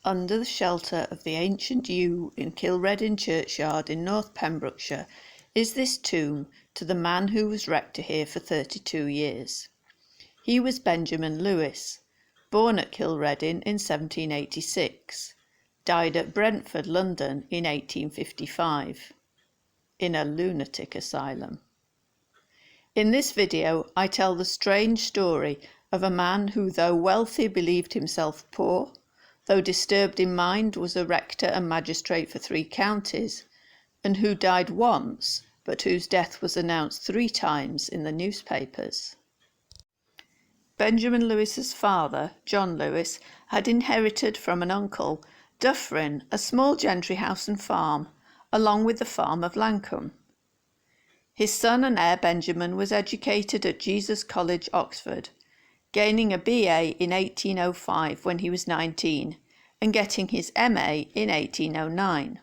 Under the shelter of the ancient yew in Cilrhedyn churchyard in North Pembrokeshire is this tomb to the man who was rector here for 32 years. He was Benjamin Lewis, born at Cilrhedyn in 1786, died at Brentford, London in 1855, in a lunatic asylum. In this video, I tell the strange story of a man who, though wealthy, believed himself poor, though disturbed in mind, was a rector and magistrate for 3 counties, and who died once, but whose death was announced 3 times in the newspapers. Benjamin Lewis's father, John Lewis, had inherited from an uncle, Dyffryn, a small gentry house and farm, along with the farm of Lancombe. His son and heir Benjamin was educated at Jesus College, Oxford, gaining a BA in 1805 when he was 19 and getting his MA in 1809.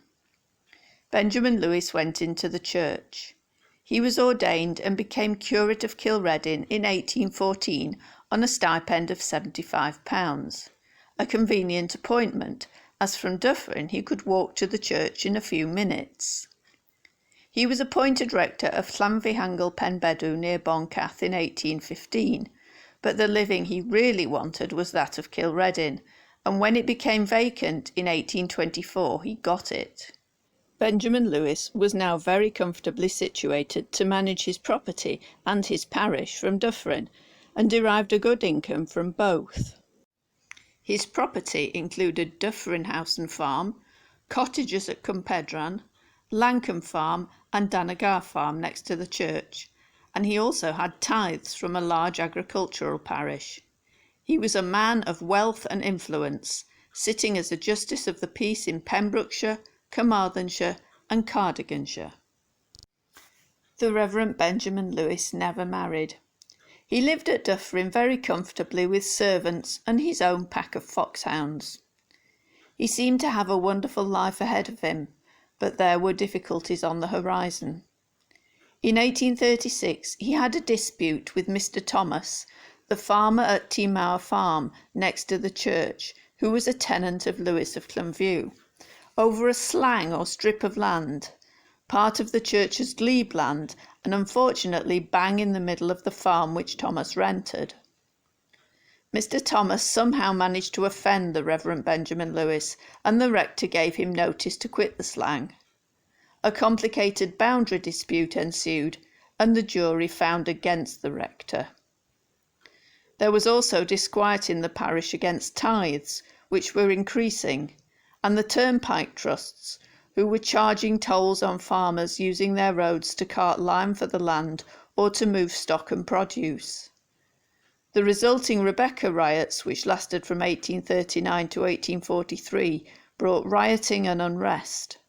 Benjamin Lewis went into the church. He was ordained and became curate of Cilrhedyn in 1814 on a stipend of £75, a convenient appointment, as from Dyffryn he could walk to the church in a few minutes. He was appointed rector of Llanfihangel Penbedw near Boncath in 1815, but the living he really wanted was that of Cilrhedyn, and when it became vacant in 1824 he got it. Benjamin Lewis was now very comfortably situated to manage his property and his parish from Dyffryn, and derived a good income from both. His property included Dyffryn House and Farm, cottages at Cwmpedran, Lancombe Farm and Danagar Farm next to the church, and he also had tithes from a large agricultural parish. He was a man of wealth and influence, sitting as a Justice of the Peace in Pembrokeshire, Carmarthenshire and Cardiganshire. The Reverend Benjamin Lewis never married. He lived at Dyffryn very comfortably with servants and his own pack of foxhounds. He seemed to have a wonderful life ahead of him, but there were difficulties on the horizon. In 1836 he had a dispute with Mr. Thomas, the farmer at Timour Farm next to the church, who was a tenant of Lewis of Llanview, over a slang or strip of land, part of the church's glebe land, and unfortunately bang in the middle of the farm which Thomas rented. Mr. Thomas somehow managed to offend the Reverend Benjamin Lewis, and the rector gave him notice to quit the slang. A complicated boundary dispute ensued, and the jury found against the rector. There was also disquiet in the parish against tithes, which were increasing, and the turnpike trusts, who were charging tolls on farmers using their roads to cart lime for the land or to move stock and produce. The resulting Rebecca riots, which lasted from 1839 to 1843, brought rioting and unrest.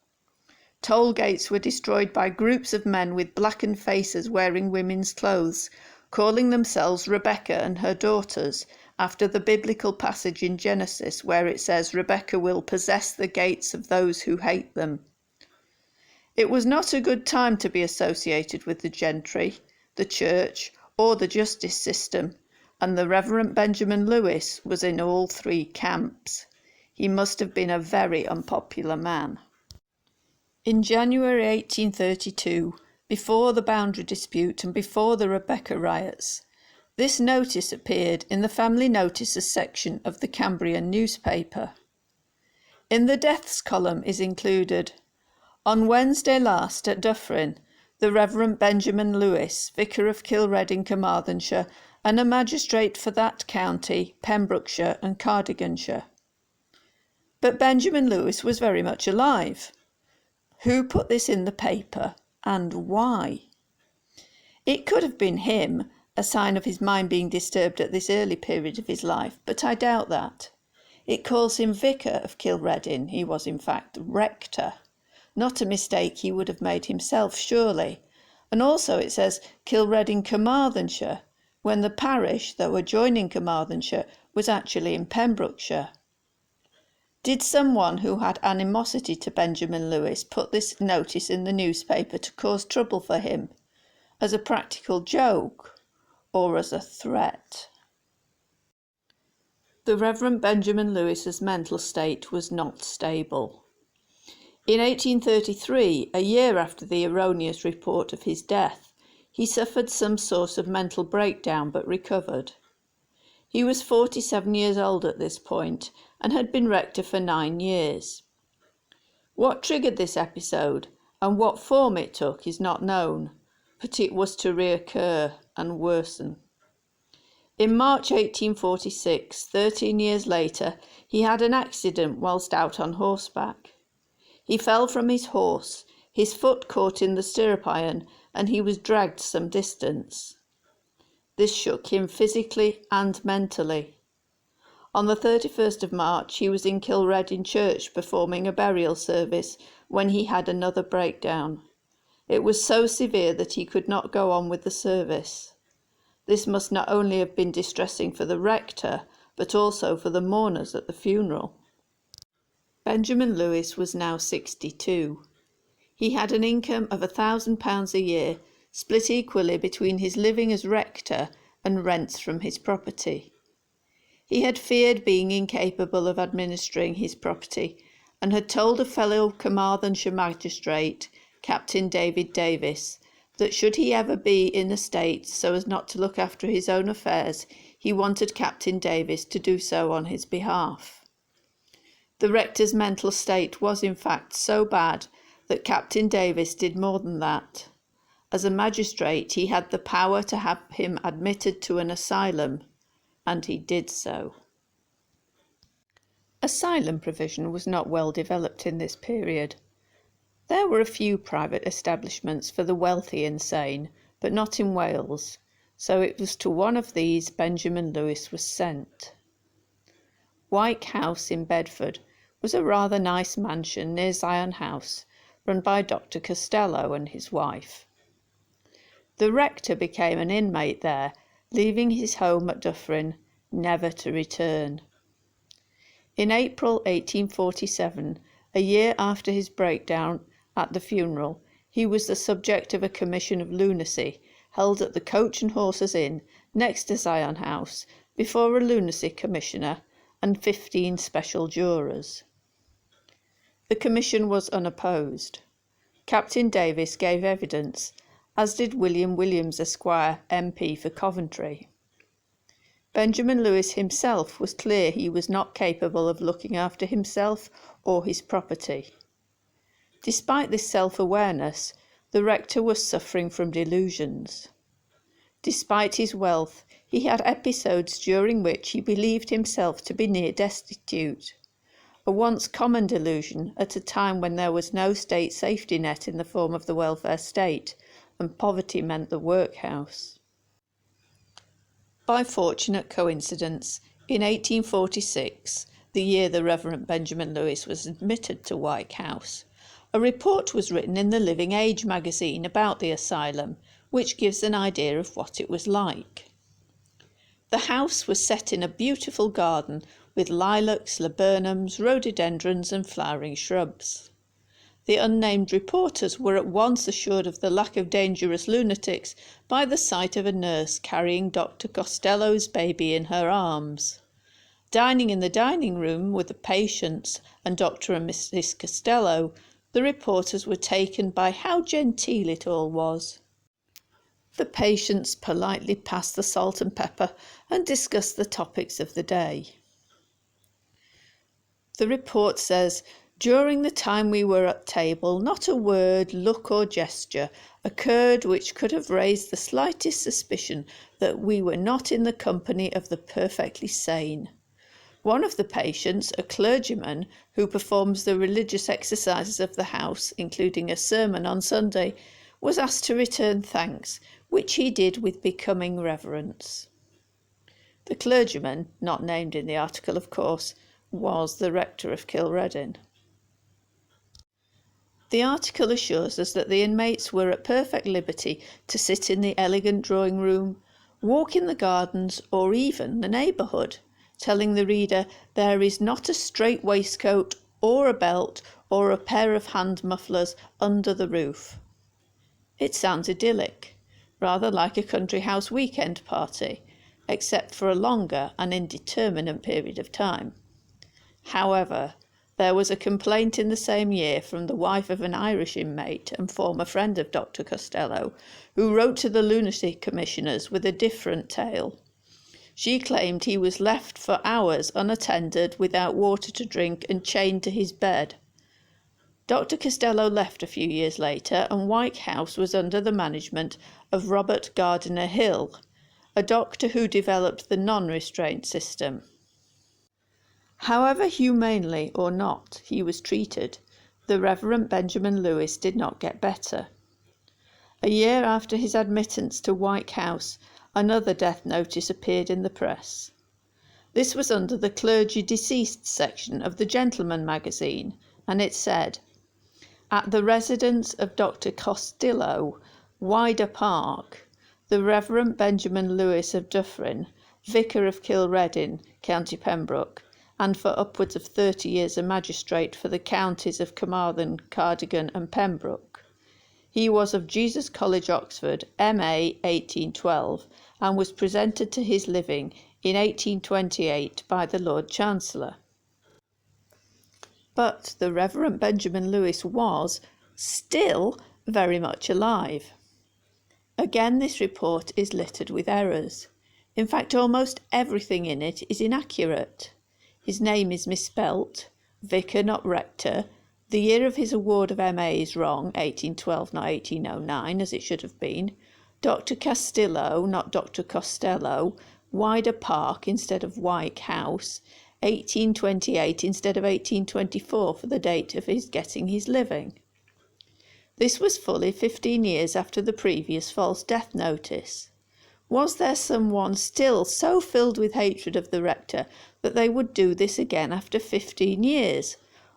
Toll gates were destroyed by groups of men with blackened faces wearing women's clothes, calling themselves Rebecca and her daughters, after the biblical passage in Genesis where it says Rebecca will possess the gates of those who hate them. It was not a good time to be associated with the gentry, the church, or the justice system, and the Reverend Benjamin Lewis was in all 3 camps. He must have been a very unpopular man. In January 1832, before the boundary dispute and before the Rebecca riots, this notice appeared in the family notices section of the Cambrian newspaper. In the deaths column is included, "On Wednesday last at Dyffryn, the Reverend Benjamin Lewis, Vicar of Cilrhedyn, Carmarthenshire, and a magistrate for that county, Pembrokeshire and Cardiganshire." But Benjamin Lewis was very much alive. Who put this in the paper, and why? It could have been him, a sign of his mind being disturbed at this early period of his life, but I doubt that. It calls him Vicar of Cilrhedyn. He was in fact rector. Not a mistake he would have made himself, surely. And also it says Cilrhedyn, Carmarthenshire, when the parish, though adjoining Carmarthenshire, was actually in Pembrokeshire. Did someone who had animosity to Benjamin Lewis put this notice in the newspaper to cause trouble for him, as a practical joke, or as a threat? The Reverend Benjamin Lewis's mental state was not stable. In 1833, a year after the erroneous report of his death, he suffered some sort of mental breakdown but recovered. He was 47 years old at this point and had been rector for 9 years. What triggered this episode and what form it took is not known, but it was to reoccur and worsen. In March 1846, 13 years later, he had an accident whilst out on horseback. He fell from his horse, his foot caught in the stirrup iron, and he was dragged some distance. This shook him physically and mentally. On the 31st of March, he was in Cilrhedyn church performing a burial service when he had another breakdown. It was so severe that he could not go on with the service. This must not only have been distressing for the rector, but also for the mourners at the funeral. Benjamin Lewis was now 62. He had an income of £1,000 a year, split equally between his living as rector and rents from his property. He had feared being incapable of administering his property and had told a fellow Carmarthenshire magistrate, Captain David Davis, that should he ever be in a state so as not to look after his own affairs, he wanted Captain Davis to do so on his behalf. The rector's mental state was in fact so bad that Captain Davis did more than that. As a magistrate, he had the power to have him admitted to an asylum, and he did so. Asylum provision was not well developed in this period. There were a few private establishments for the wealthy insane, but not in Wales, so it was to one of these Benjamin Lewis was sent. Wyke House in Bedford was a rather nice mansion near Zion House, run by Dr. Costello and his wife. The rector became an inmate there, leaving his home at Dyffryn, never to return. In April 1847, a year after his breakdown at the funeral, he was the subject of a commission of lunacy held at the Coach and Horses Inn next to Zion House before a lunacy commissioner and 15 special jurors. The commission was unopposed. Captain Davis gave evidence, as did William Williams, Esquire, MP for Coventry. Benjamin Lewis himself was clear he was not capable of looking after himself or his property. Despite this self-awareness, the rector was suffering from delusions. Despite his wealth, he had episodes during which he believed himself to be near destitute, a once common delusion at a time when there was no state safety net in the form of the welfare state, and poverty meant the workhouse. By fortunate coincidence, in 1846, the year the Reverend Benjamin Lewis was admitted to Wyke House, a report was written in the Living Age magazine about the asylum, which gives an idea of what it was like. The house was set in a beautiful garden with lilacs, laburnums, rhododendrons and flowering shrubs. The unnamed reporters were at once assured of the lack of dangerous lunatics by the sight of a nurse carrying Dr. Costello's baby in her arms. Dining in the dining room with the patients and Dr. and Mrs. Costello, the reporters were taken by how genteel it all was. The patients politely passed the salt and pepper and discussed the topics of the day. The report says, "During the time we were at table, not a word, look or gesture occurred which could have raised the slightest suspicion that we were not in the company of the perfectly sane. One of the patients, a clergyman who performs the religious exercises of the house, including a sermon on Sunday, was asked to return thanks, which he did with becoming reverence." The clergyman, not named in the article of course, was the Rector of Cilrhedyn. The article assures us that the inmates were at perfect liberty to sit in the elegant drawing room, walk in the gardens, or even the neighbourhood, telling the reader there is not a strait waistcoat or a belt or a pair of hand mufflers under the roof. It sounds idyllic, rather like a country house weekend party, except for a longer and indeterminate period of time. However, there was a complaint in the same year from the wife of an Irish inmate and former friend of Dr. Costello, who wrote to the lunatic commissioners with a different tale. She claimed he was left for hours unattended, without water to drink, and chained to his bed. Dr. Costello left a few years later, and Wyke House was under the management of Robert Gardiner Hill, a doctor who developed the non-restraint system. However humanely or not he was treated, the Reverend Benjamin Lewis did not get better. A year after his admittance to Wyke House, another death notice appeared in the press. This was under the clergy deceased section of the Gentleman magazine, and it said, "At the residence of Dr. Costello, Wider Park, the Reverend Benjamin Lewis of Dyffryn, Vicar of Cilrhedyn, County Pembroke, and for upwards of 30 years a magistrate for the counties of Carmarthen, Cardigan and Pembroke. He was of Jesus College, Oxford, M.A. 1812, and was presented to his living in 1828 by the Lord Chancellor." But the Reverend Benjamin Lewis was still very much alive. Again, this report is littered with errors. In fact, almost everything in it is inaccurate. His name is misspelt, vicar not rector. The year of his award of M.A. is wrong, 1812 not 1809 as it should have been. Dr. Castillo not Dr. Costello. Wider Park instead of Wyke House. 1828 instead of 1824 for the date of his getting his living. This was fully 15 years after the previous false death notice. Was there someone still so filled with hatred of the rector that they would do this again after 15 years?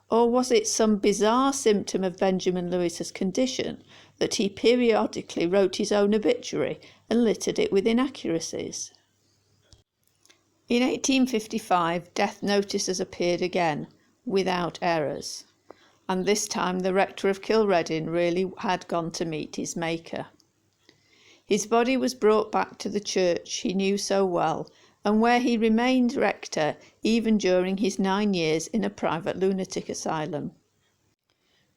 Or was it some bizarre symptom of Benjamin Lewis's condition that he periodically wrote his own obituary and littered it with inaccuracies? In 1855, death notices appeared again, without errors, and this time the Rector of Cilrhedyn really had gone to meet his Maker. His body was brought back to the church he knew so well, and where he remained rector even during his 9 years in a private lunatic asylum.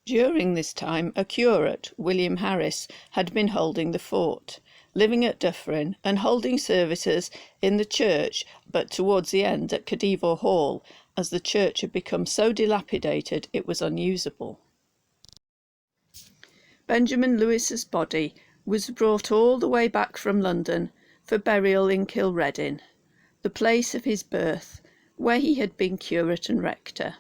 During this time, a curate, William Harris, had been holding the fort, living at Dyffryn and holding services in the church, but towards the end at Cadivor Hall, as the church had become so dilapidated it was unusable. Benjamin Lewis's body was brought all the way back from London for burial in Cilrhedyn, the place of his birth, where he had been curate and rector.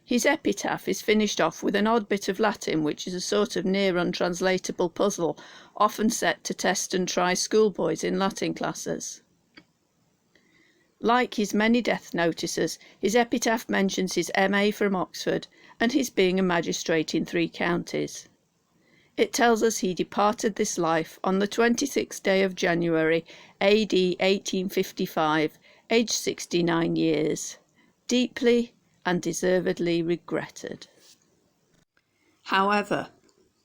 His epitaph is finished off with an odd bit of Latin, which is a sort of near untranslatable puzzle, often set to test and try schoolboys in Latin classes. Like his many death notices, his epitaph mentions his M.A. from Oxford and his being a magistrate in 3 counties. It tells us he departed this life on the 26th day of January, A.D. 1855, aged 69 years, deeply and deservedly regretted. However,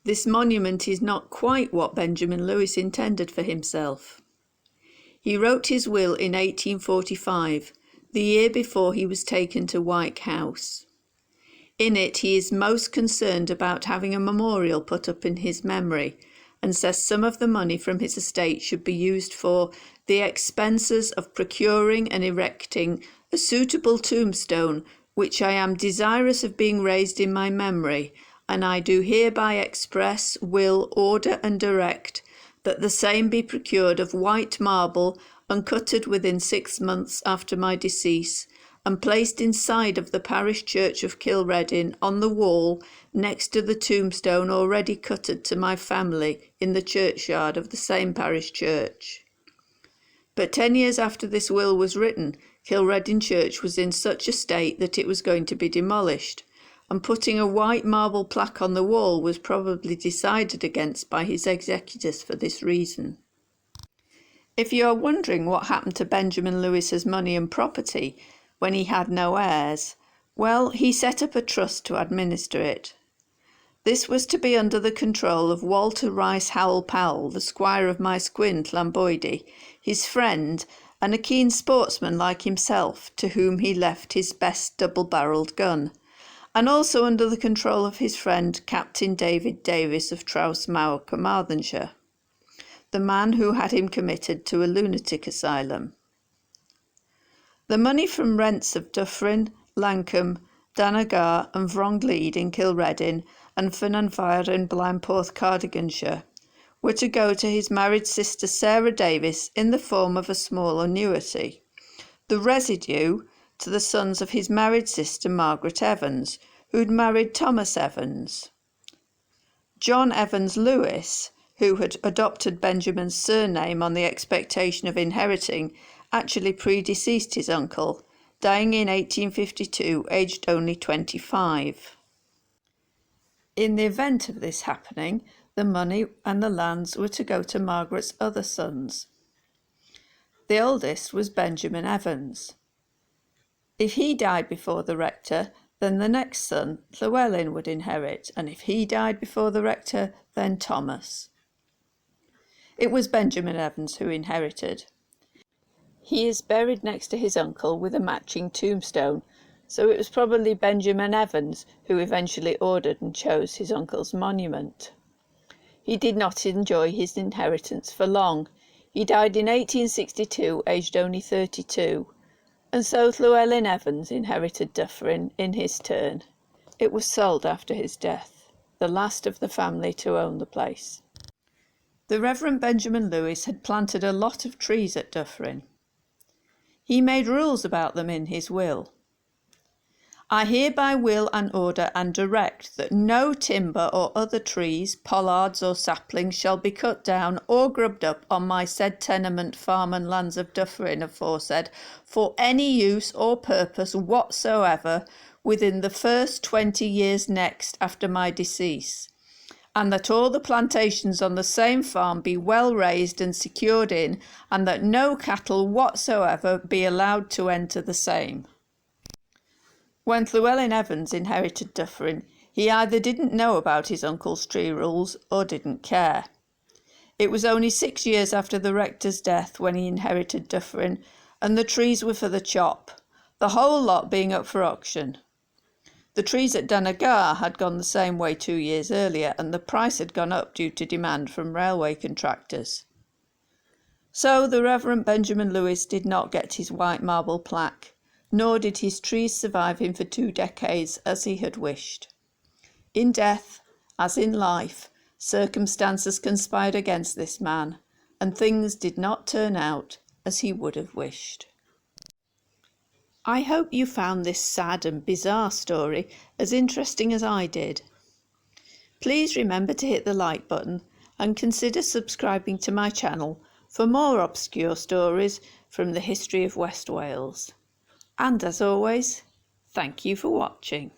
this monument is not quite what Benjamin Lewis intended for himself. He wrote his will in 1845, the year before he was taken to Wyke House. In it he is most concerned about having a memorial put up in his memory, and says some of the money from his estate should be used for the expenses of procuring and erecting a suitable tombstone, which I am desirous of being raised in my memory, and I do hereby express, will, order and direct that the same be procured of white marble, uncutted within 6 months after my decease, and placed inside of the parish church of Cilrhedyn on the wall next to the tombstone already cutted to my family in the churchyard of the same parish church. But 10 years after this will was written, Cilrhedyn church was in such a state that it was going to be demolished, and putting a white marble plaque on the wall was probably decided against by his executors for this reason. If you are wondering what happened to Benjamin Lewis's money and property when he had no heirs, well, he set up a trust to administer it. This was to be under the control of Walter Rice Howell Powell, the squire of Maesgwyn, Llanboidy, his friend, and a keen sportsman like himself, to whom he left his best double-barrelled gun, and also under the control of his friend Captain David Davis of Trowsmower, Carmarthenshire, the man who had him committed to a lunatic asylum. The money from rents of Dyffryn, Lancombe, Danagar and Vrongleed in Cilrhedyn and Fynanfair in Blaenporth, Cardiganshire, were to go to his married sister Sarah Davis in the form of a small annuity, the residue to the sons of his married sister Margaret Evans, who'd married Thomas Evans. John Evans Lewis, who had adopted Benjamin's surname on the expectation of inheriting, actually predeceased his uncle, dying in 1852, aged only 25. In the event of this happening, the money and the lands were to go to Margaret's other sons. The oldest was Benjamin Evans. If he died before the rector, then the next son, Llewellyn, would inherit, and if he died before the rector, then Thomas. It was Benjamin Evans who inherited. He is buried next to his uncle with a matching tombstone, so it was probably Benjamin Evans who eventually ordered and chose his uncle's monument. He did not enjoy his inheritance for long. He died in 1862, aged only 32, and so Llewellyn Evans inherited Dyffryn in his turn. It was sold after his death, the last of the family to own the place. The Reverend Benjamin Lewis had planted a lot of trees at Dyffryn. He made rules about them in his will. I hereby will and order and direct that no timber or other trees, pollards or saplings shall be cut down or grubbed up on my said tenement, farm and lands of Dyffryn aforesaid for any use or purpose whatsoever within the first 20 years next after my decease, and that all the plantations on the same farm be well raised and secured in, and that no cattle whatsoever be allowed to enter the same. When Llewellyn Evans inherited Dyffryn, he either didn't know about his uncle's tree rules or didn't care. It was only 6 years after the rector's death when he inherited Dyffryn, and the trees were for the chop, the whole lot being up for auction. The trees at Danagar had gone the same way 2 years earlier, and the price had gone up due to demand from railway contractors. So the Reverend Benjamin Lewis did not get his white marble plaque, nor did his trees survive him for 2 decades as he had wished. In death, as in life, circumstances conspired against this man, and things did not turn out as he would have wished. I hope you found this sad and bizarre story as interesting as I did. Please remember to hit the like button and consider subscribing to my channel for more obscure stories from the history of West Wales. And as always, thank you for watching.